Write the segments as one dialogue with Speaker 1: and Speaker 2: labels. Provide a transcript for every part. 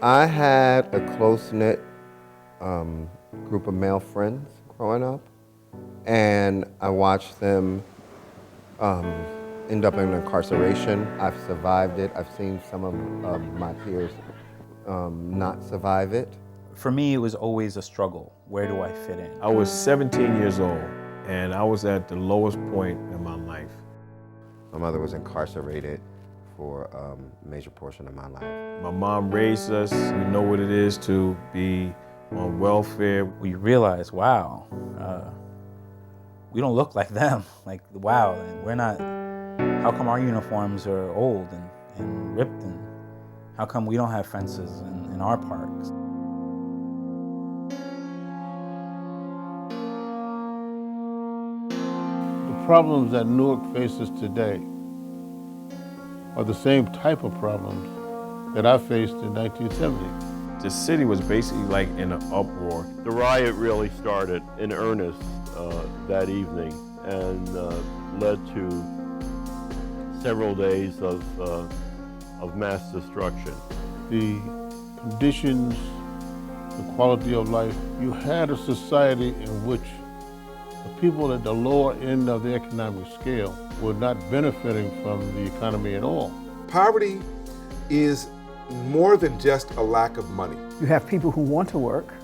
Speaker 1: I had a close-knit group of male friends growing up, and I watched them end up in incarceration. I've survived it. I've seen some of my peers not survive it.
Speaker 2: For me, it was always a struggle. Where do I fit in?
Speaker 3: I was 17 years old, and I was at the lowest point in my life.
Speaker 1: My mother was incarcerated for a major portion of my life.
Speaker 3: My mom raised us. We know what it is to be on welfare.
Speaker 2: We realized, wow, we don't look like them. Like, wow, we're not, how come our uniforms are old and ripped, and how come we don't have fences in our parks?
Speaker 4: The problems that Newark faces today are the same type of problems that I faced in 1970.
Speaker 3: The city was basically like in an uproar.
Speaker 5: The riot really started in earnest that evening and led to several days of mass destruction.
Speaker 4: The conditions, the quality of life, you had a society in which the people at the lower end of the economic scale were not benefiting from the economy at all.
Speaker 6: Poverty is more than just a lack of money.
Speaker 7: You have people who want to work,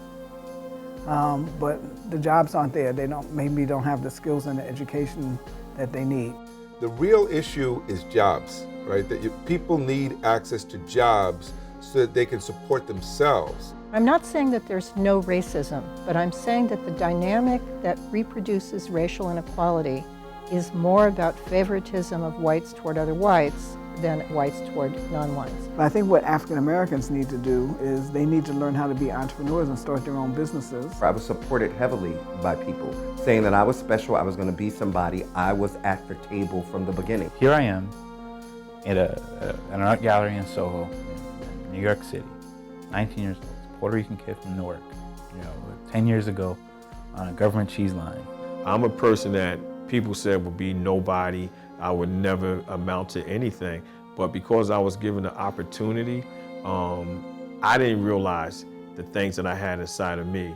Speaker 7: but the jobs aren't there. They maybe don't have the skills and the education that they need.
Speaker 6: The real issue is jobs, right? That people need access to jobs so that they can support themselves.
Speaker 8: I'm not saying that there's no racism, but I'm saying that the dynamic that reproduces racial inequality is more about favoritism of whites toward other whites than whites toward non-whites.
Speaker 7: But I think what African Americans need to do is they need to learn how to be entrepreneurs and start their own businesses.
Speaker 1: I was supported heavily by people, saying that I was special, I was going to be somebody. I was at the table from the beginning.
Speaker 2: Here I am at an art gallery in Soho, in New York City, 19 years old, Puerto Rican kid from Newark, 10 years ago on a government cheese line.
Speaker 3: I'm a person that people said would be nobody. I would never amount to anything. But because I was given the opportunity, I didn't realize the things that I had inside of me.